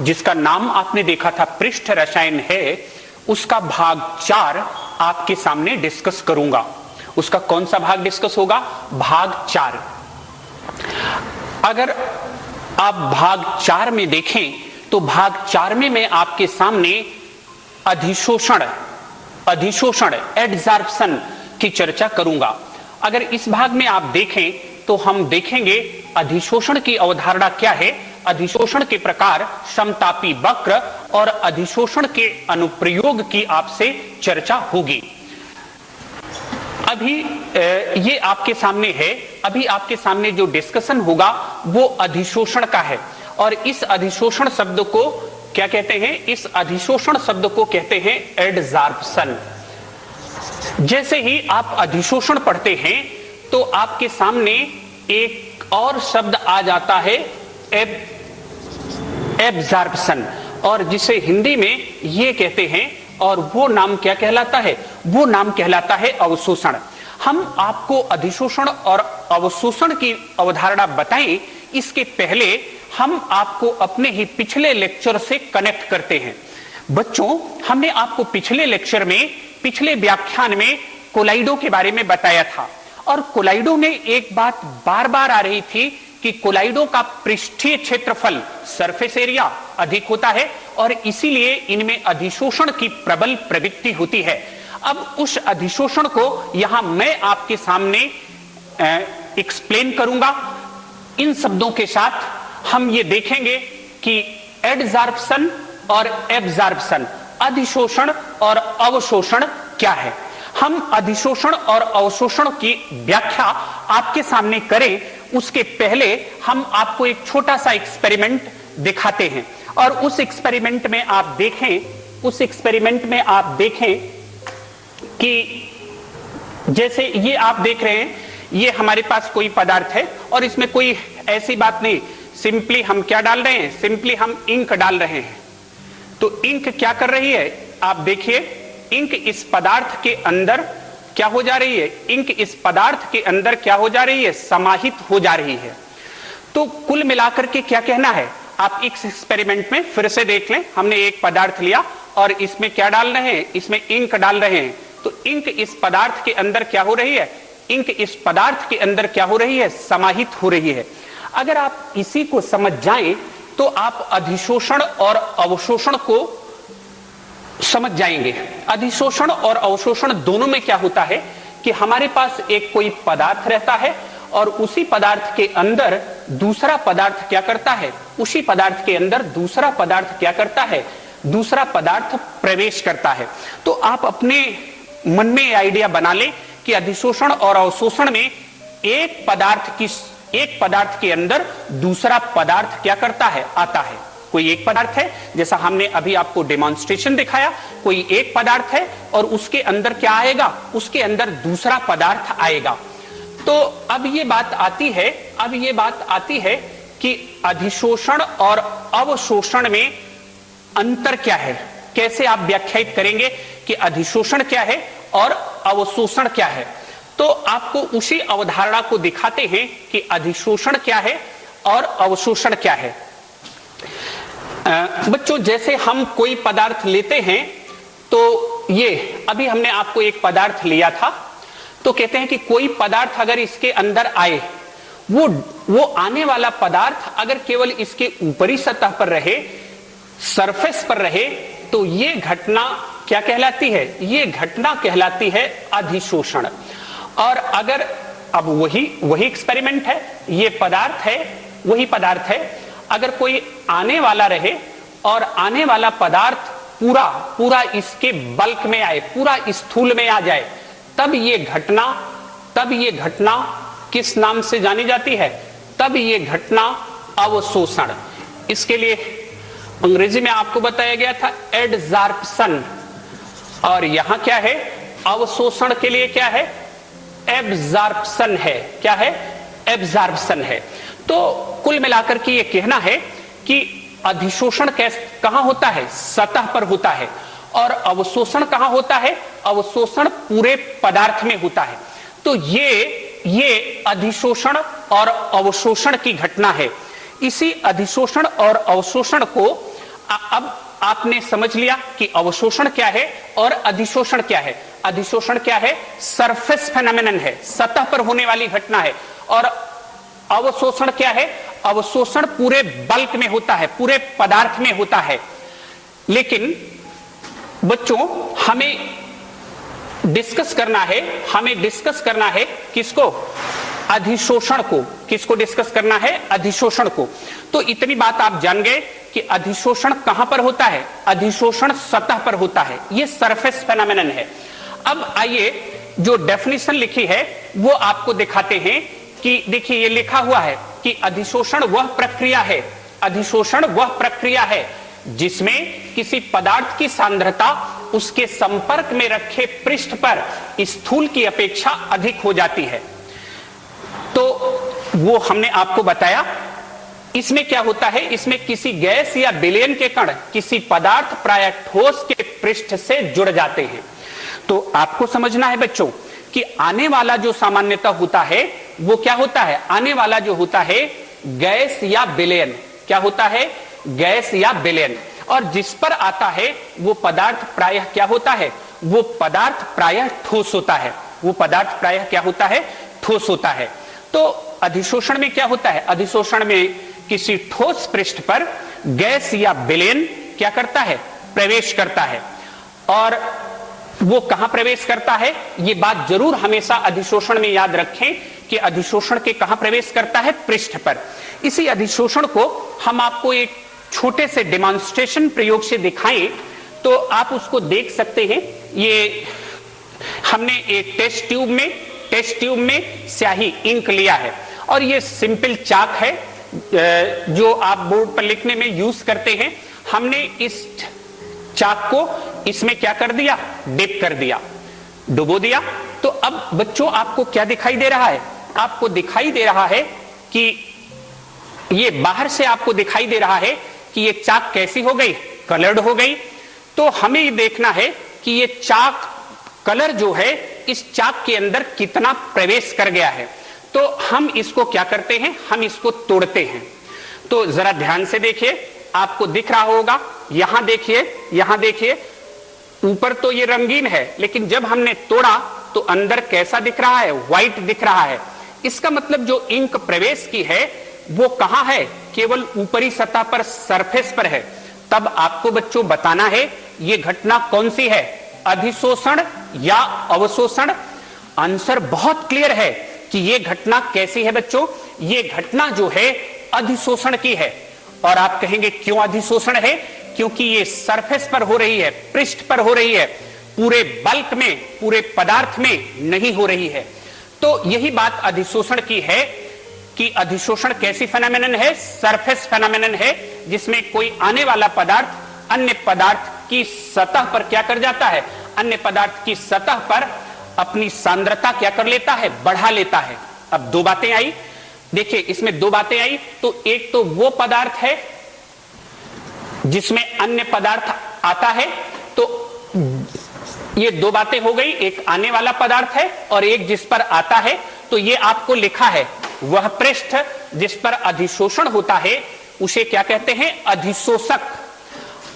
जिसका नाम आपने देखा था पृष्ठ रसायन है, उसका भाग 4 आपके सामने डिस्कस करूंगा। उसका कौन सा भाग डिस्कस होगा? भाग 4। अगर आप भाग 4 में देखें तो भाग 4 में मैं आपके सामने अधिशोषण एडजॉर्प्शन की चर्चा करूंगा। अगर इस भाग में आप देखें तो हम देखेंगे अधिशोषण की अवधारणा क्या है, अधिशोषण के प्रकार, समतापी वक्र और अधिशोषण के अनुप्रयोग की आपसे चर्चा होगी। अभी ये आपके सामने है, अभी आपके सामने जो डिस्कशन होगा वो अधिशोषण का है। और इस अधिशोषण शब्द को क्या कहते हैं? इस अधिशोषण शब्द को कहते हैं एडजॉर्प्शन। जैसे ही आप अधिशोषण पढ़ते हैं तो आपके सामने एक और शब्द आ जाता है एब्जॉर्प्शन, और जिसे हिंदी में ये कहते हैं, और वो नाम क्या कहलाता है? वो नाम कहलाता है अवशोषण। हम आपको अधिशोषण और अवशोषण की अवधारणा बताएं, इसके पहले हम आपको अपने ही पिछले लेक्चर से कनेक्ट करते हैं। बच्चों, हमने आपको पिछले लेक्चर में, पिछले व्याख्यान में कोलाइडो के बारे में बताया था, और कोलाइडो में एक बात बार बार आ रही थी कि कोलाइडो का पृष्ठीय क्षेत्रफल, सरफेस एरिया अधिक होता है और इसीलिए इनमें अधिशोषण की प्रबल प्रवृत्ति होती है। अब उस अधिशोषण को यहां मैं आपके सामने एक्सप्लेन करूंगा। इन शब्दों के साथ हम ये देखेंगे कि एडजॉर्प्शन और एब्जॉर्प्शन, अधिशोषण और अवशोषण क्या है। हम अधिशोषण और अवशोषण की व्याख्या आपके सामने करें उसके पहले हम आपको एक छोटा सा एक्सपेरिमेंट दिखाते हैं, और उस एक्सपेरिमेंट में आप देखें कि जैसे ये आप देख रहे हैं, ये हमारे पास कोई पदार्थ है और इसमें कोई ऐसी बात नहीं, सिंपली हम क्या डाल रहे हैं? सिंपली हम इंक डाल रहे हैं। तो इंक क्या कर रही है? आप देखिए, इंक इस पदार्थ के अंदर क्या हो जा रही है? इंक इस पदार्थ के अंदर क्या हो जा रही है? समाहित हो जा रही है। तो कुल मिलाकर के क्या कहना है? आप इस एक्सपेरिमेंट में फिर से देख लें। हमने एक पदार्थ लिया और इसमें क्या डाल रहे हैं? इसमें इंक डाल रहे हैं। तो इंक इस पदार्थ के अंदर क्या हो रही है? इंक इस पदार्थ के अंदर क्या हो रही है? समाहित हो रही है। अगर आप इसी को समझ जाएं तो आप अधिशोषण और अवशोषण को समझ जाएंगे। अधिशोषण और अवशोषण दोनों में क्या होता है कि हमारे पास एक कोई पदार्थ रहता है और उसी पदार्थ के अंदर दूसरा पदार्थ क्या करता है? उसी पदार्थ के अंदर दूसरा पदार्थ क्या करता है? दूसरा पदार्थ प्रवेश करता है। तो आप अपने मन में आइडिया बना लें कि अधिशोषण और अवशोषण में एक पदार्थ के अंदर दूसरा पदार्थ क्या करता है? आता है। कोई एक पदार्थ है, जैसा हमने अभी आपको डेमोन्स्ट्रेशन दिखाया, कोई एक पदार्थ है और उसके अंदर क्या आएगा? उसके अंदर दूसरा पदार्थ आएगा। तो अब ये बात आती है कि अधिशोषण और अवशोषण में अंतर क्या है? कैसे आप व्याख्यायित करेंगे कि अधिशोषण क्या है और अवशोषण क्या है? तो आपको उसी अवधारणा को दिखाते हैं कि अधिशोषण क्या है और अवशोषण क्या है। बच्चों, जैसे हम कोई पदार्थ लेते हैं तो ये अभी हमने आपको एक पदार्थ लिया था, तो कहते हैं कि कोई पदार्थ अगर इसके अंदर आए, वो आने वाला पदार्थ अगर केवल इसके ऊपरी सतह पर रहे, सरफेस पर रहे, तो ये घटना क्या कहलाती है? ये घटना कहलाती है अधिशोषण। और अगर अब वही एक्सपेरिमेंट है, ये पदार्थ है, वही पदार्थ है, अगर कोई आने वाला रहे और आने वाला पदार्थ पूरा इसके बल्क में आए, पूरा स्थूल में आ जाए, तब ये घटना किस नाम से जानी जाती है? तब ये घटना अवशोषण। इसके लिए अंग्रेजी में आपको बताया गया था एडजॉर्प्शन, और यहां क्या है? अवशोषण के लिए क्या है? एब्जॉर्प्शन है। क्या है? एब्जॉर्प्शन है। तो कुल मिलाकर के ये कहना है कि अधिशोषण कहां होता है? सतह पर होता है। और अवशोषण कहां होता है? अवशोषण पूरे पदार्थ में होता है। तो ये अधिशोषण और अवशोषण की घटना है। इसी अधिशोषण और अवशोषण को अब आपने समझ लिया कि अवशोषण क्या है और अधिशोषण क्या है। अधिशोषण क्या है? सरफेस फेनोमेनन है, सतह पर होने वाली घटना है। और अवशोषण क्या है? अवशोषण पूरे बल्क में होता है, पूरे पदार्थ में होता है। लेकिन बच्चों हमें डिस्कस करना है किसको? अधिशोषण को। किसको डिस्कस करना है? अधिशोषण को। तो इतनी बात आप जान गए कि अधिशोषण कहां पर होता है? अधिशोषण सतह पर होता है, यह सरफेस फेनोमेनन है। अब आइए जो डेफिनेशन लिखी है वो आपको दिखाते हैं कि देखिए ये लिखा हुआ है कि अधिशोषण वह प्रक्रिया है, अधिशोषण वह प्रक्रिया है जिसमें किसी पदार्थ की सांद्रता उसके संपर्क में रखे पृष्ठ पर स्थूल की अपेक्षा अधिक हो जाती है। तो वो हमने आपको बताया। इसमें क्या होता है? इसमें किसी गैस या विलयन के कण किसी पदार्थ प्रायः ठोस के पृष्ठ से जुड़ जाते हैं। तो आपको समझना है बच्चों कि आने वाला जो सामान्यतः होता है वो क्या होता है? आने वाला जो होता है गैस या विलयन। क्या होता है? गैस या विलयन। और जिस पर आता है वो पदार्थ प्रायः क्या होता है? वो पदार्थ प्रायः ठोस होता है। वो पदार्थ प्रायः क्या होता है? ठोस होता है। तो अधिशोषण में क्या होता है? अधिशोषण में किसी ठोस पृष्ठ पर गैस या विलयन क्या करता है? प्रवेश करता है। और वो कहां प्रवेश करता है? ये बात जरूर हमेशा अधिशोषण में याद रखें कि अधिशोषण के कहां प्रवेश करता है? पृष्ठ पर। इसी अधिशोषण को हम आपको एक छोटे से डेमोन्स्ट्रेशन प्रयोग से दिखाएं तो आप उसको देख सकते हैं। ये हमने एक टेस्ट ट्यूब में स्याही इंक लिया है और ये सिंपल चाक है जो आप बोर्ड पर लिखने में यूज करते हैं। हमने इस चाक को इसमें क्या कर दिया? डिप कर दिया, डुबो दिया। तो अब बच्चों आपको क्या दिखाई दे रहा है? आपको दिखाई दे रहा है कि ये बाहर से आपको दिखाई दे रहा है कि ये चाक कैसी हो गई? कलर्ड हो गई। तो हमें ये देखना है कि ये चाक कलर जो है इस चाक के अंदर कितना प्रवेश कर गया है। तो हम इसको क्या करते हैं? हम इसको तोड़ते हैं। तो जरा ध्यान से देखिए, आपको दिख रहा होगा। यहां देखिए, ऊपर तो ये रंगीन है लेकिन जब हमने तोड़ा तो अंदर कैसा दिख रहा है? व्हाइट दिख रहा है। इसका मतलब जो इंक प्रवेश की है वो कहां है? केवल ऊपरी सतह पर, सरफेस पर है। तब आपको बच्चों बताना है ये घटना कौन सी है? अधिशोषण या अवशोषण? आंसर बहुत क्लियर है कि ये घटना कैसी है बच्चों? ये घटना जो है अधिशोषण की है। और आप कहेंगे क्यों अधिशोषण है? क्योंकि ये सरफेस पर हो रही है, पृष्ठ पर हो रही है, पूरे बल्क में, पूरे पदार्थ में नहीं हो रही है। तो यही बात अधिशोषण की है कि अधिशोषण कैसी फेनोमेनन है? सरफेस फेनोमेनन है जिसमें कोई आने वाला पदार्थ अन्य पदार्थ की सतह पर क्या कर जाता है? अन्य पदार्थ की सतह पर अपनी सांद्रता क्या कर लेता है? बढ़ा लेता है। अब दो बातें आई, देखिए इसमें दो बातें आई। तो एक तो वो पदार्थ है जिसमें अन्य पदार्थ आता है, तो ये दो बातें हो गई। एक आने वाला पदार्थ है और एक जिस पर आता है। तो ये आपको लिखा है, वह पृष्ठ जिस पर अधिशोषण होता है उसे क्या कहते हैं? अधिशोषक।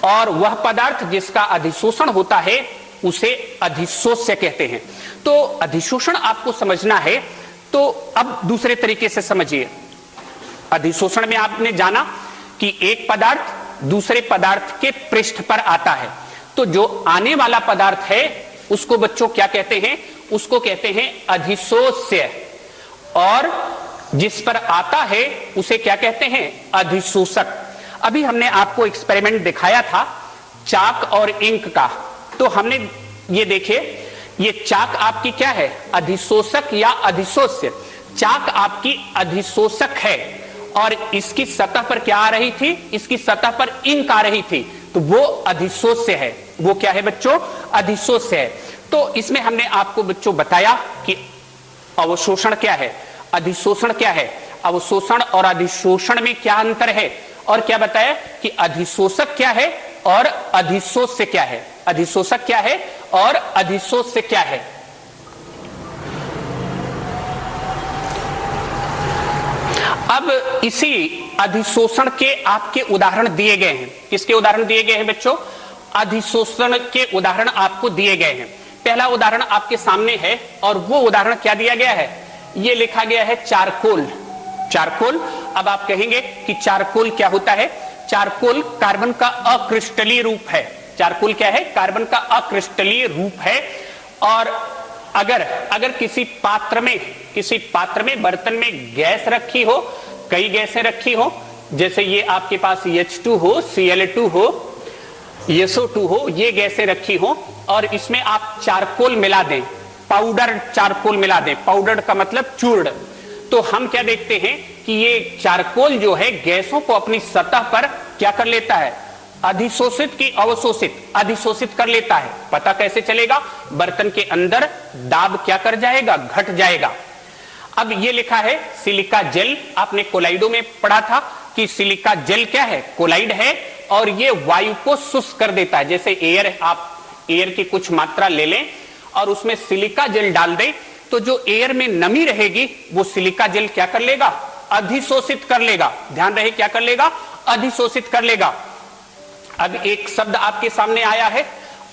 और वह पदार्थ जिसका अधिशोषण होता है उसे अधिशोष्य कहते हैं। तो अधिशोषण आपको समझना है। तो अब दूसरे तरीके से समझिए। अधिशोषण में आपने जाना कि एक पदार्थ दूसरे पदार्थ के पृष्ठ पर आता है। तो जो आने वाला पदार्थ है उसको बच्चों क्या कहते हैं? उसको कहते हैं अधिशोष्य। और जिस पर आता है उसे क्या कहते हैं? अधिशोषक। अभी हमने आपको एक्सपेरिमेंट दिखाया था चाक और इंक का। तो हमने ये देखिए, ये चाक आपकी क्या है? अधिशोषक या अधिशोष्य। चाक आपकी अधिशोषक है और इसकी सतह पर क्या आ रही थी? इसकी सतह पर इंक आ रही थी, तो वो अधिशोष्य है। वो क्या है बच्चों? अधिशोष्य है। तो इसमें हमने आपको बच्चों बताया कि अवशोषण क्या है, अधिशोषण क्या है, अवशोषण और अधिशोषण में क्या अंतर है, और क्या बताया कि अधिशोषक क्या है और अधिशोष्य क्या है। अधिशोषक क्या है और अधिशोष्य क्या है। अब इसी अधिशोषण के आपके उदाहरण दिए गए हैं। किसके उदाहरण दिए गए हैं बच्चों? अधिशोषण के उदाहरण आपको दिए गए हैं। पहला उदाहरण आपके सामने है और वो उदाहरण क्या दिया गया है? ये लिखा गया है चारकोल। चारकोल। अब आप कहेंगे कि चारकोल क्या होता है? चारकोल कार्बन का अक्रिस्टलीय रूप है। चारकोल क्या है? कार्बन का अक्रिस्टलीय रूप है। और अगर किसी पात्र में बर्तन में गैस रखी हो, कई गैसें रखी हो, जैसे ये आपके पास H2 हो, Cl2 हो, SO2 हो, ये गैसें रखी हो और इसमें आप चारकोल मिला दें, पाउडर चारकोल मिला दें, पाउडर का मतलब चूर्ण, तो हम क्या देखते हैं कि ये चारकोल जो है गैसों को अपनी सतह पर क्या कर लेता है? अधिशोषित की अधिशोषित कर लेता है। पता कैसे चलेगा? बर्तन के अंदर दाब क्या कर जाएगा? घट जाएगा। अब ये लिखा है सिलिका जेल। आपने कोलाइडो में पढ़ा था कि सिलिका जेल क्या है? कोलाइड है और ये वायु को शुष्क कर देता है। जैसे आप एयर की कुछ मात्रा ले लें और उसमें सिलिका जेल डाल दें तो जो एयर में नमी रहेगी वो सिलिका जेल क्या कर लेगा? अधिशोषित कर लेगा। ध्यान रहे, क्या कर लेगा? अधिशोषित कर लेगा। अब एक शब्द आपके सामने आया है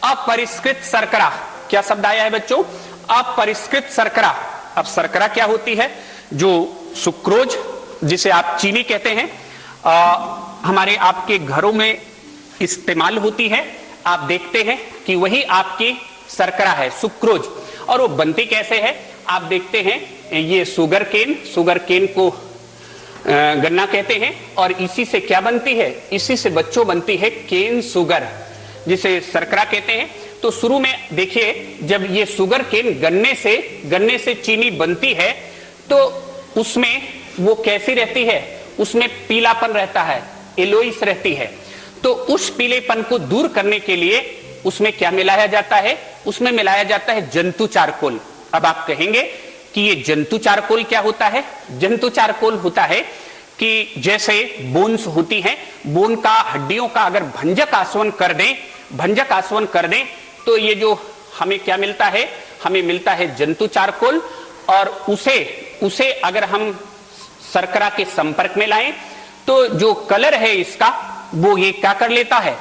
अपरिष्कृत शर्करा। क्या शब्द आया है बच्चों? अपरिष्कृत शर्करा। अब शर्करा क्या होती है? जो सुक्रोज, जिसे आप चीनी कहते हैं, हमारे आपके घरों में इस्तेमाल होती है। आप देखते हैं कि वही आपकी शर्करा है, सुक्रोज। और वो बनती कैसे है? आप देखते हैं ये शुगर केन को गन्ना कहते हैं और इसी से क्या बनती है? इसी से बच्चों बनती है केन शुगर, जिसे शर्करा कहते हैं। तो शुरू में देखिए, जब ये शुगर केन गन्ने से चीनी बनती है तो उसमें वो कैसी रहती है? उसमें पीलापन रहता है, एलोइस रहती है। तो उस पीलेपन को दूर करने के लिए उसमें क्या मिलाया जाता है? उसमें मिलाया जाता है जंतु चारकोल। अब आप कहेंगे कि ये जंतु चारकोल क्या होता है? जंतु चारकोल होता है कि जैसे बोन्स होती हैं, बोन का, हड्डियों का अगर भंजक आसवन कर दें तो ये जो हमें क्या मिलता है? हमें मिलता है जंतु चारकोल। और उसे अगर हम शर्करा के संपर्क में लाएं तो जो कलर है इसका वो ये क्या कर लेता है?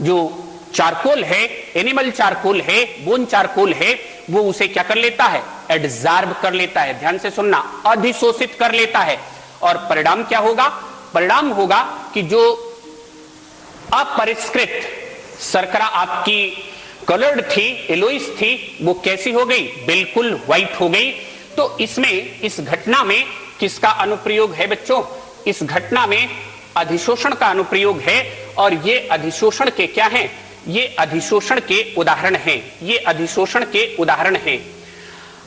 जो चारकोल है, एनिमल चारकोल है, बोन चारकोल है, वो उसे क्या कर लेता है? एडजॉर्ब कर लेता है। ध्यान से सुनना, अधिशोषित कर लेता है। और परिणाम क्या होगा? परिणाम होगा कि जो अपरिष्कृत शर्करा आपकी कलर्ड थी, एलोइस थी, वो कैसी हो गई? बिल्कुल व्हाइट हो गई। तो इस घटना में किसका अनुप्रयोग है बच्चों? इस घटना में अधिशोषण का अनुप्रयोग है। और ये अधिशोषण के क्या हैं? ये अधिशोषण के उदाहरण हैं। ये अधिशोषण के उदाहरण हैं।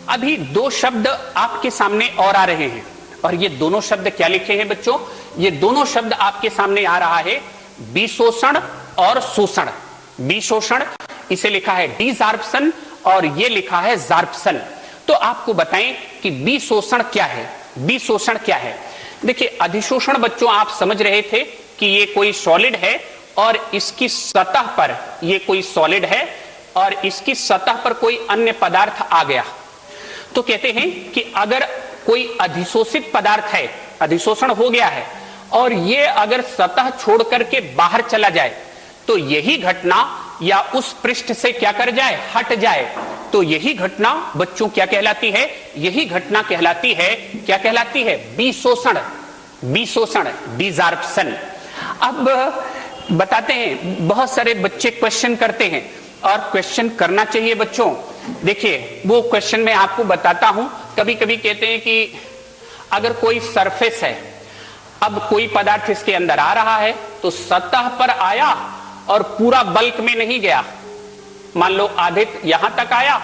अभी दो शब्द आपके सामने और आ रहे हैं और ये दोनों शब्द क्या लिखे हैं बच्चों? ये दोनों शब्द आपके सामने आ रहा है विशोषण और शोषण। विशोषण, इसे लिखा है डिजार्प्शन और ये लिखा है जार्प्शन। तो आपको बताएं कि विशोषण क्या है? विशोषण क्या है? देखिए, अधिशोषण बच्चों आप समझ रहे थे कि ये कोई सॉलिड है और इसकी सतह पर, ये कोई सॉलिड है और इसकी सतह पर कोई अन्य पदार्थ आ गया तो कहते हैं कि अगर कोई अधिशोषित पदार्थ है, अधिशोषण हो गया है और ये अगर सतह छोड़ करके बाहर चला जाए तो यही घटना या उस पृष्ठ से क्या कर जाए? हट जाए। तो यही घटना बच्चों क्या कहलाती है? यही घटना कहलाती है, क्या कहलाती है? विशोषण। विशोषण, डिजार्प्शन। अब बताते हैं, बहुत सारे बच्चे क्वेश्चन करते हैं और क्वेश्चन करना चाहिए बच्चों। देखिए, वो क्वेश्चन मैं आपको बताता हूं। कभी कभी कहते हैं कि अगर कोई सरफेस है, अब कोई पदार्थ इसके अंदर आ रहा है तो सतह पर आया और पूरा बल्क में नहीं गया। मान लो आधे यहां तक आया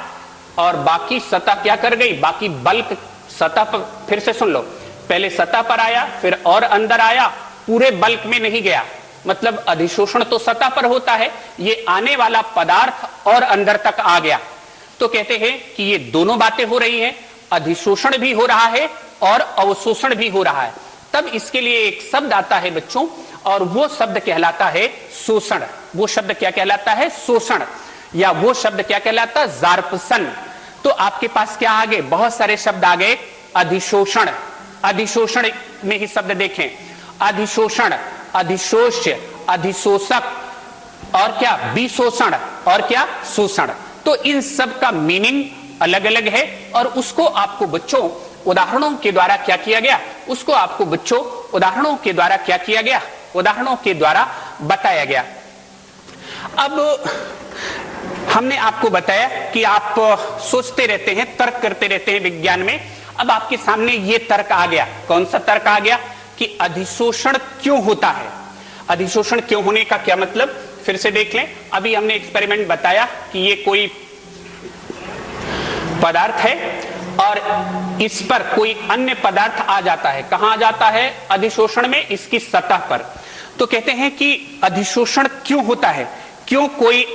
और बाकी सतह क्या कर गई? बाकी बल्क सतह पर, फिर से सुन लो, पहले सतह पर आया, फिर और अंदर आया, पूरे बल्क में नहीं गया। मतलब अधिशोषण तो सतह पर होता है, ये आने वाला पदार्थ और अंदर तक आ गया। तो कहते हैं कि ये दोनों बातें हो रही हैं, अधिशोषण भी हो रहा है और अवशोषण भी हो रहा है। तब इसके लिए एक शब्द आता है बच्चों और वो शब्द कहलाता है शोषण। वो शब्द क्या कहलाता है? शोषण। या वो शब्द क्या कहलाता है? जार्पशन। तो आपके पास क्या आ गए? बहुत सारे शब्द आ गए। अधिशोषण, अधिशोषण में ही शब्द देखें, अधिशोषण, अधिशोष्य, अधिशोषक और क्या विशोषण और क्या शोषण। तो इन सब का मीनिंग अलग अलग है और उसको आपको बच्चों उदाहरणों के द्वारा क्या किया गया, उसको आपको बच्चों उदाहरणों के द्वारा क्या किया गया, उदाहरणों के द्वारा बताया गया। अब हमने आपको बताया कि आप सोचते रहते हैं, तर्क करते रहते हैं विज्ञान में। अब आपके सामने ये तर्क आ गया, कौन सा तर्क आ गया कि अधिशोषण क्यों होता है। अधिशोषण क्यों होने का क्या मतलब, फिर से देख लें। अभी हमने एक्सपेरिमेंट बताया कि ये कोई पदार्थ है और इस पर कोई अन्य पदार्थ आ जाता है। कहां आ जाता है, अधिशोषण में, इसकी सतह पर। तो कहते हैं कि अधिशोषण क्यों होता है, क्यों कोई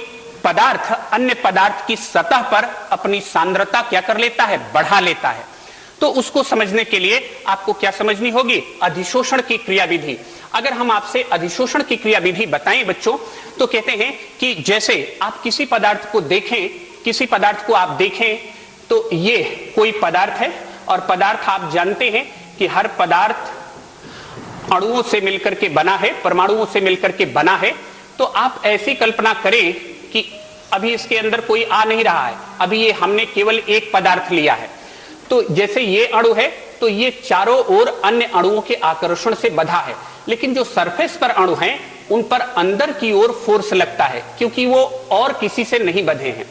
पदार्थ अन्य पदार्थ की सतह पर अपनी सांद्रता क्या कर लेता है, बढ़ा लेता है। तो उसको समझने के लिए आपको क्या समझनी होगी, अधिशोषण की क्रियाविधि। अगर हम आपसे अधिशोषण की क्रियाविधि बताएं बच्चों, तो कहते हैं कि जैसे आप किसी पदार्थ को देखें, किसी पदार्थ को आप देखें तो ये कोई पदार्थ है और पदार्थ आप जानते हैं कि हर पदार्थ अणुओं से मिलकर के बना है, परमाणुओं से मिलकर के बना है। तो आप ऐसी कल्पना करें कि अभी इसके अंदर कोई आ नहीं रहा है, अभी ये हमने केवल एक पदार्थ लिया है। तो जैसे ये अणु है तो ये चारों ओर अन्य अणुओं के आकर्षण से बंधा है, लेकिन जो सरफेस पर अणु हैं उन पर अंदर की ओर फोर्स लगता है क्योंकि वो और किसी से नहीं बंधे हैं।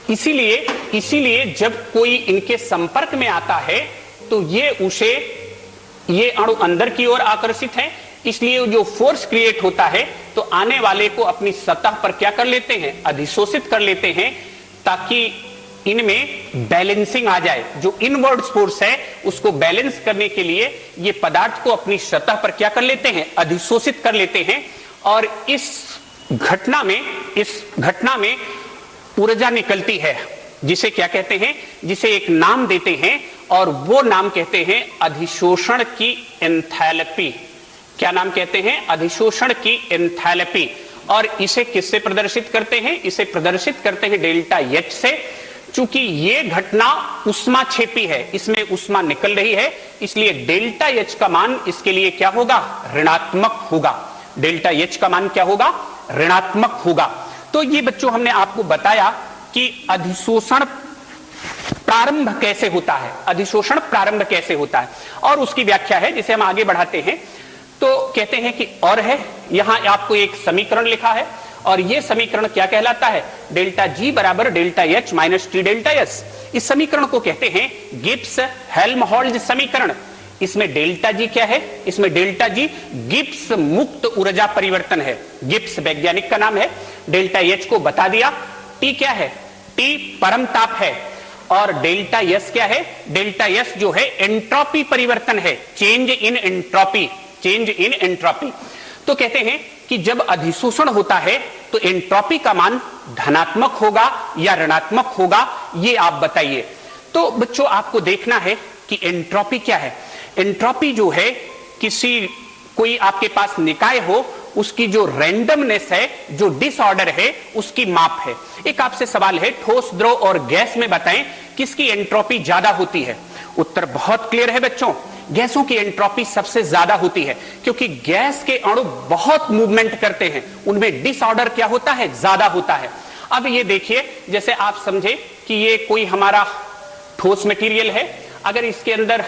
इसीलिए जब कोई इनके संपर्क में आता है तो ये अणु अंदर की ओर आकर्षित है, इसलिए जो फोर्स क्रिएट होता है तो आने वाले को अपनी सतह पर क्या कर लेते हैं, अधिशोषित कर लेते हैं, ताकि इनमें बैलेंसिंग आ जाए। जो इनवर्ड फोर्स है उसको बैलेंस करने के लिए ये पदार्थ को अपनी सतह पर क्या कर लेते हैं, अधिशोषित कर लेते हैं। और इस घटना में ऊर्जा निकलती है, जिसे क्या कहते हैं, जिसे एक नाम देते हैं और वो नाम कहते हैं अधिशोषण की एंथैल्पी। क्या नाम कहते हैं, अधिशोषण की एंथैल्पी। और इसे किससे प्रदर्शित करते हैं, इसे प्रदर्शित करते हैं डेल्टा एच से। चूंकि ये घटना उष्मा छेपी है, इसमें उष्मा निकल रही है, इसलिए डेल्टा एच का मान इसके लिए क्या होगा, ऋणात्मक होगा। डेल्टा एच का मान क्या होगा, ऋणात्मक होगा। तो ये बच्चों हमने आपको बताया कि अधिशोषण प्रारंभ कैसे होता है, अधिशोषण प्रारंभ कैसे होता है और उसकी व्याख्या है जिसे हम आगे बढ़ाते हैं। तो कहते हैं कि और है, यहां आपको एक समीकरण लिखा है और यह समीकरण क्या कहलाता है, डेल्टा जी बराबर delta H minus T delta S. इस समीकरण को कहते हैं गिब्स हेल्महोल्ट्ज समीकरण। इसमें डेल्टा जी क्या है, इसमें डेल्टा जी गिब्स मुक्त ऊर्जा परिवर्तन है, गिब्स वैज्ञानिक का नाम है। डेल्टा एच को बता दिया, टी क्या है, टी परम ताप है, और डेल्टा एस क्या है, डेल्टा एस जो है एंट्रोपी परिवर्तन है, change in entropy, change in entropy. तो कहते हैं कि जब अधिशोषण होता है तो एंट्रोपी का मान धनात्मक होगा या ऋणात्मक होगा, ये आप बताइए। तो बच्चों आपको देखना है कि एंट्रोपी क्या है। एंट्रोपी जो है कोई आपके पास निकाय हो, उसकी जो रैंडमनेस है, जो डिसऑर्डर है, उसकी माप है। एक आपसे सवाल है, ठोस, द्रव और गैस में बताएं किसकी एंट्रोपी ज्यादा होती है। उत्तर बहुत क्लियर है बच्चों, गैसों की एंट्रोपी सबसे ज्यादा होती है, क्योंकि गैस के अणु बहुत मूवमेंट करते हैं, उनमें डिसऑर्डर क्या होता है, ज्यादा होता है। अब ये देखिए, जैसे आप समझे कि ये कोई हमारा ठोस मटेरियल है, अगर इसके अंदर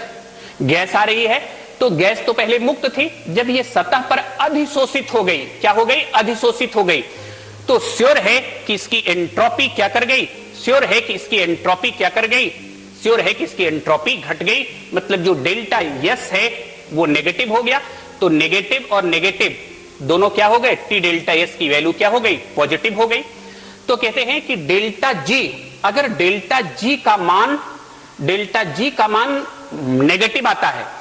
गैस आ रही है तो गैस तो पहले मुक्त थी, जब ये सतह पर अधिशोषित हो गई, क्या हो गई, अधिशोषित हो गई, तो श्योर है कि इसकी एंट्रोपी क्या कर गई, श्योर है कि इसकी एंट्रोपी क्या कर गई, श्योर है कि इसकी एंट्रोपी घट गई। मतलब जो डेल्टा एस है वो नेगेटिव हो गया। तो नेगेटिव और नेगेटिव दोनों क्या हो गए, टी डेल्टा एस की वैल्यू क्या हो गई, पॉजिटिव हो गई। तो कहते हैं कि डेल्टा जी, अगर डेल्टा जी का मान नेगेटिव आता है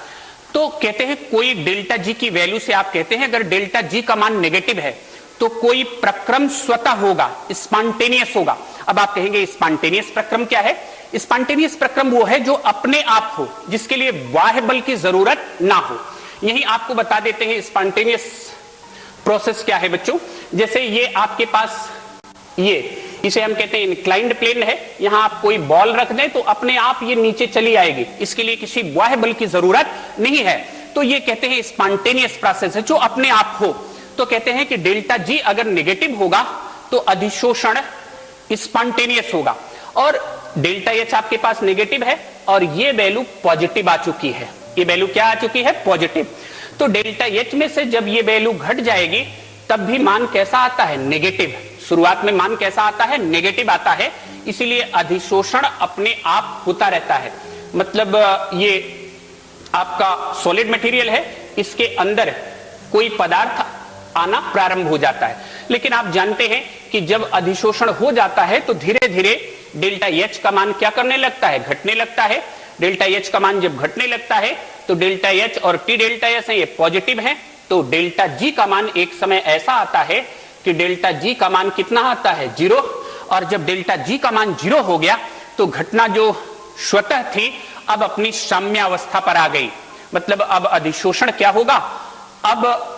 तो कहते हैं कोई डेल्टा जी की वैल्यू से आप कहते हैं अगर डेल्टा जी का मान नेगेटिव है तो कोई प्रक्रम स्वतः होगा, स्पॉन्टेनियस होगा। अब आप कहेंगे स्पॉन्टेनियस प्रक्रम क्या है, स्पॉन्टेनियस प्रक्रम वो है जो अपने आप हो, जिसके लिए बाह्य बल की जरूरत ना हो। यही आपको बता देते हैं स्पॉन्टेनियस प्रोसेस क्या है बच्चों। जैसे ये आपके पास इसे हम कहते हैं इंक्लाइंड प्लेन है, यहां आप कोई बॉल रख दें तो अपने आप ये नीचे चली आएगी, इसके लिए किसी बाह्य बल की जरूरत नहीं है। तो ये कहते हैं स्पॉन्टेनियस प्रोसेस है, जो अपने आप हो। तो कहते हैं कि डेल्टा जी अगर नेगेटिव होगा तो अधिशोषण स्पॉन्टेनियस होगा, और डेल्टा एच आपके पास नेगेटिव है और ये वैल्यू पॉजिटिव आ चुकी है। ये वैल्यू क्या आ चुकी है? पॉजिटिव। तो डेल्टा एच में से जब ये वैल्यू घट जाएगी तब भी मान कैसा आता है? नेगेटिव। शुरुआत में मान कैसा आता है? नेगेटिव आता है। इसीलिए अधिशोषण अपने आप होता रहता है। मतलब ये आपका सॉलिड मटेरियल है, इसके अंदर कोई पदार्थ आना प्रारंभ हो जाता है, लेकिन आप जानते हैं कि जब अधिशोषण हो जाता है तो धीरे धीरे डेल्टा एच का मान क्या करने लगता है? घटने लगता है। डेल्टा एच का मान जब घटने लगता है तो डेल्टा एच और टी डेल्टा एस है ये पॉजिटिव है, तो डेल्टा जी का मान एक समय ऐसा आता है कि डेल्टा जी का मान कितना आता है? 0। और जब डेल्टा जी का मान 0 हो गया तो घटना जो स्वतः थी अब अपनी साम्यावस्था पर आ गई। मतलब अब अधिशोषण क्या होगा? अब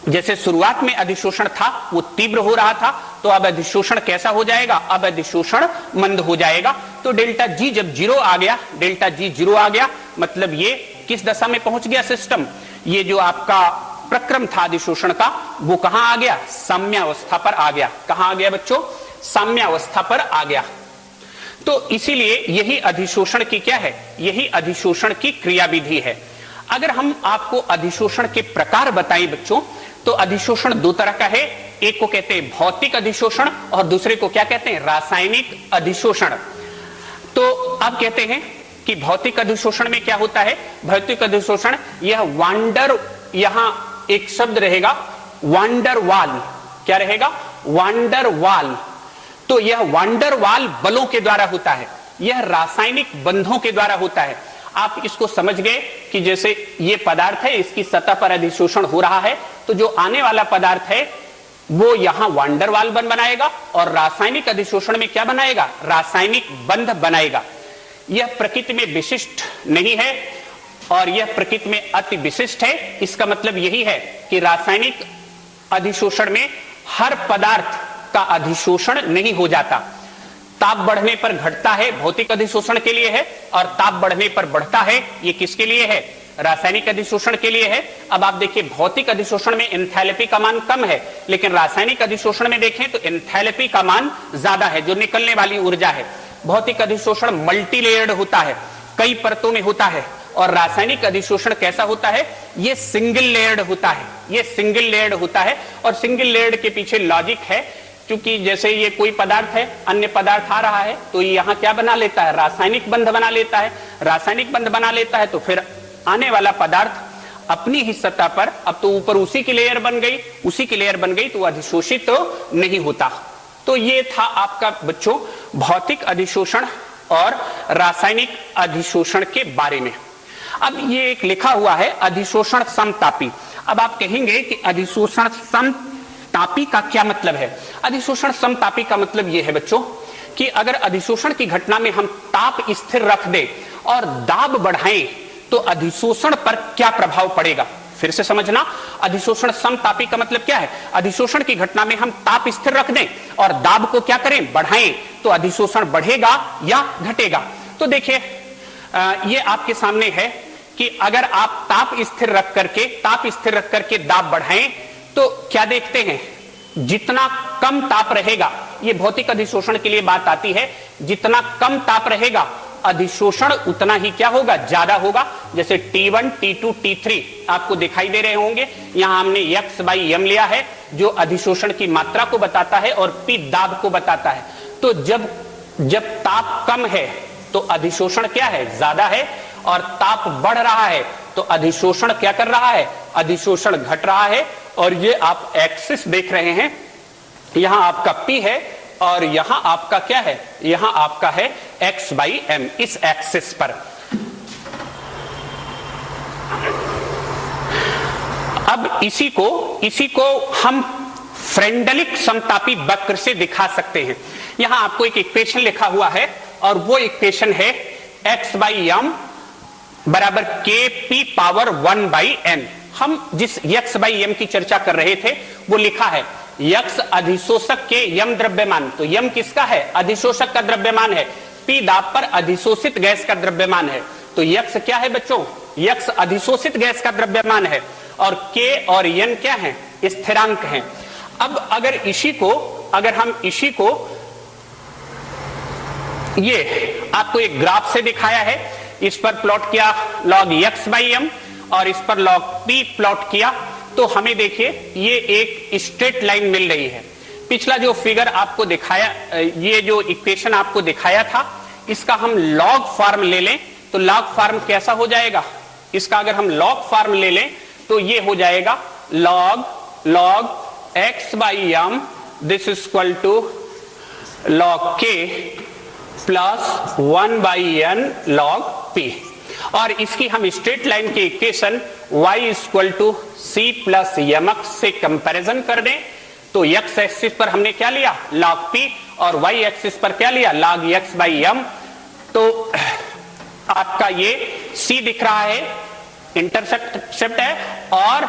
जैसे शुरुआत में अधिशोषण था वो तीव्र हो रहा था, तो अब अधिशोषण कैसा हो जाएगा? अब अधिशोषण मंद हो जाएगा। तो डेल्टा जी जब 0 आ गया, डेल्टा जी 0 आ गया, मतलब ये किस दशा में पहुंच गया सिस्टम? ये जो आपका प्रक्रम था अधिशोषण का वो कहां आ गया? साम्यावस्था पर आ गया। कहां आ गया बच्चों? साम्यावस्था पर आ गया। तो इसीलिए यही अधिशोषण की क्या है? यही अधिशोषण की क्रियाविधि है। अगर हम आपको अधिशोषण के प्रकार बताएं बच्चों, तो अधिशोषण दो तरह का है। एक को कहते हैं भौतिक अधिशोषण और दूसरे को क्या कहते हैं? रासायनिक अधिशोषण। तो आप कहते हैं कि भौतिक अधिशोषण में क्या होता है? भौतिक अधिशोषण यह वांडर, यहां एक शब्द रहेगा वांडर वाल। क्या रहेगा? वांडर वाल। तो यह वांडर वाल बलों के द्वारा होता है, यह रासायनिक बंधों के द्वारा होता है। आप इसको समझ गए कि जैसे ये पदार्थ है, इसकी सतह पर अधिशोषण हो रहा है, तो जो आने वाला पदार्थ है वो यहां वांडर वाल बंध बनाएगा और रासायनिक अधिशोषण में क्या बनाएगा? रासायनिक बंध बनाएगा। यह प्रकृति में विशिष्ट नहीं है और यह प्रकृति में अति विशिष्ट है। इसका मतलब यही है कि रासायनिक अधिशोषण में हर पदार्थ का अधिशोषण नहीं हो जाता। ताप बढ़ने पर घटता है, भौतिक अधिशोषण के लिए है, और ताप बढ़ने पर बढ़ता है, ये किसके लिए है? रासायनिक अधिशोषण के लिए है। अब आप देखिए भौतिक अधिशोषण में एंथैल्पी का मान कम है, लेकिन रासायनिक अधिशोषण में देखें तो एंथैल्पी का मान ज्यादा है, जो निकलने वाली ऊर्जा है। भौतिक अधिशोषण मल्टी लेयर्ड होता है, कई परतों में होता है, और रासायनिक अधिशोषण कैसा होता है? ये सिंगल लेयर्ड होता है। ये सिंगल लेयर्ड होता है, और सिंगल लेयर्ड के पीछे लॉजिक है, क्योंकि जैसे ये कोई पदार्थ है, अन्य पदार्थ आ रहा है, तो ये यहां क्या बना लेता है? रासायनिक बंध बना लेता है। रासायनिक बंध बना लेता है तो फिर आने वाला पदार्थ अपनी ही सतह पर, अब तो ऊपर उसी की लेयर बन गई, उसी की लेयर बन गई, तो अधिशोषित तो नहीं होता। तो ये था आपका बच्चों भौतिक अधिशोषण और रासायनिक अधिशोषण के बारे में। अब ये एक लिखा हुआ है अधिशोषण समतापी। अब आप कहेंगे कि अधिशोषण समतापी का क्या मतलब है? अधिशोषण समतापी का मतलब यह है बच्चों कि अगर अधिशोषण की घटना में हम ताप स्थिर रख दें और दाब बढ़ाएं तो अधिशोषण पर क्या प्रभाव पड़ेगा? फिर से समझना, अधिशोषण समतापी का मतलब क्या है? अधिशोषण की घटना में हम ताप स्थिर रख दें और दाब को क्या करें? बढ़ाएं, तो अधिशोषण बढ़ेगा या घटेगा? तो देखिए ये आपके सामने है कि अगर आप ताप स्थिर रख करके दाब बढ़ाएं तो क्या देखते हैं? जितना कम ताप रहेगा, ये भौतिक अधिशोषण के लिए बात आती है, जितना कम ताप रहेगा अधिशोषण उतना ही क्या होगा? ज्यादा होगा। जैसे T1, T2, T3 आपको दिखाई दे रहे होंगे। यहां हमने x/m लिया है जो अधिशोषण की मात्रा को बताता है और P दाब को बताता है। तो जब ताप कम है तो अधिशोषण क्या है? ज्यादा है, और ताप बढ़ रहा है तो अधिशोषण क्या कर रहा है? अधिशोषण घट रहा है। और ये आप एक्सिस देख रहे हैं, यहां आपका P है और यहां आपका क्या है? यहां आपका है x/m, इस एक्सिस पर। अब इसी को हम फ्रेंडलिक समतापी वक्र से दिखा सकते हैं। यहां आपको एक इक्वेशन लिखा हुआ है और वो इक्वेशन है x/m बराबर kp⁴ 1/n। हम जिस x/m की चर्चा कर रहे थे वो लिखा है x अधिशोषक के यम द्रव्यमान। तो यम किसका है? अधिशोषक का द्रव्यमान है। P दाब पर अधिशोषित गैस का द्रव्यमान है। तो x क्या है बच्चों? यक्स अधिशोषित गैस का द्रव्यमान है और के और एन क्या है, स्थिरांक हैं। अब अगर हम इसी को ये आपको एक ग्राफ से दिखाया है, इस पर प्लॉट किया log x बाई एम और इस पर log p प्लॉट किया, तो हमें देखिए ये एक स्ट्रेट लाइन मिल रही है। पिछला जो फिगर आपको दिखाया, ये जो इक्वेशन आपको दिखाया था, इसका हम log फॉर्म ले लें तो log फॉर्म कैसा हो जाएगा, इसका अगर हम log फॉर्म ले लें तो ये हो जाएगा log x by M this is equal to log k plus 1 by N log p। और इसकी हम स्ट्रेट लाइन के equation y equal to c plus mx से कंपैरिजन कर दें तो x एक्सिस पर हमने क्या लिया log p और y एक्सिस पर क्या लिया log x बाई m। तो आपका ये c दिख रहा है, इंटरसेप्ट है, और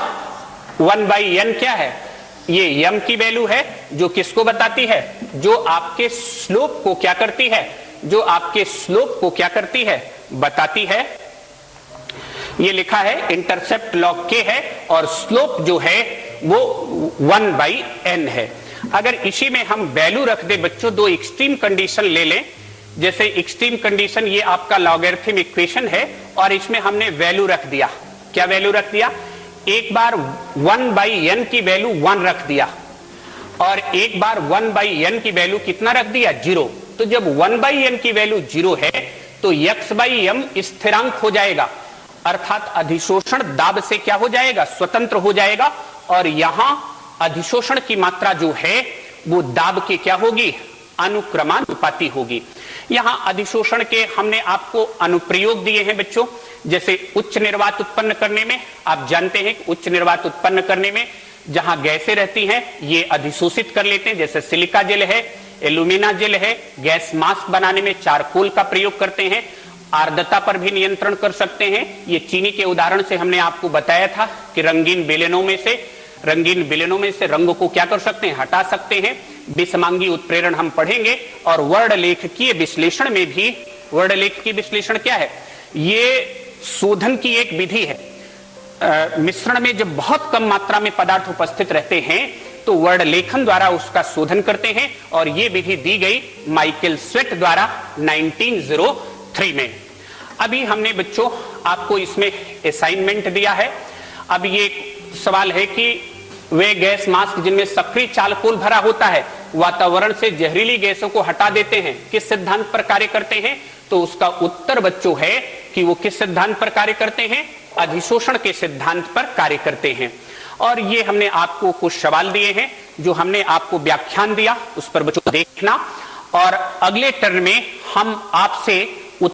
1 बाई एन क्या है, ये m की वैल्यू है जो किसको बताती है, जो आपके स्लोप को क्या करती है, जो आपके स्लोप को क्या करती है, बताती है। ये लिखा है इंटरसेप्ट log k है और स्लोप जो है वो 1 बाई n है। अगर इसी में हम वैल्यू रख दे बच्चों, दो एक्सट्रीम कंडीशन ले लें, जैसे एक्सट्रीम कंडीशन ये आपका लॉगरिथम इक्वेशन है और इसमें हमने वैल्यू रख दिया, क्या वैल्यू रख दिया, एक बार 1 बाई n की वैल्यू 1 रख दिया और एक बार 1 बाई n की वैल्यू कितना रख दिया, 0। तो जब 1 बाई n की वैल्यू 0 है तो x बाई m स्थिरांक हो जाएगा, अर्थात अधिशोषण दाब से क्या हो जाएगा, स्वतंत्र हो जाएगा। और यहां अधिशोषण की मात्रा जो है वो दाब के क्या होगी, अनुक्रमानुपाती होगी। यहां अधिशोषण के हमने आपको अनुप्रयोग दिए हैं बच्चों, जैसे उच्च निर्वात उत्पन्न करने में, आप जानते हैं कि उच्च निर्वात उत्पन्न करने में जहां गैसें रहती हैं ये अधिशोषित कर लेते हैं, जैसे सिलिका जेल है, एल्यूमिना जेल है। गैस मास्क बनाने में चारकोल का प्रयोग करते हैं, आर्द्रता पर भी नियंत्रण कर सकते हैं। ये चीनी के उदाहरण से हमने आपको बताया था कि रंगीन बेलनों में से रंग को क्या कर सकते हैं, हटा सकते हैं। विषमांगी उत्प्रेरण हम पढ़ेंगे और वर्णलेखकीय विश्लेषण में भी, वर्णलेखकीय विश्लेषण क्या है, ये शोधन की एक विधि है। मिश्रण में जब बहुत कम मात्रा में पदार्थ उपस्थित रहते हैं तो वर्णलेखन द्वारा उसका शोधन करते हैं और ये विधि दी गई माइकल स्वेट द्वारा 1903 में। अभी हमने बच्चों आपको इसमें असाइनमेंट दिया है। अब ये सवाल है कि वे गैस मास्क जिनमें सक्रिय चालकोल भरा होता है वातावरण से जहरीली गैसों को हटा देते हैं, किस सिद्धांत पर कार्य करते हैं, तो उसका उत्तर बच्चों है कि वो किस सिद्धांत पर कार्य करते हैं, अधिशोषण के सिद्धांत पर कार्य करते हैं। और ये हमने आपको कुछ सवाल दिए हैं जो हमने आपको व्याख्यान दिया, उस पर बच्चों देखना। और अगले टर्न में हम आपसे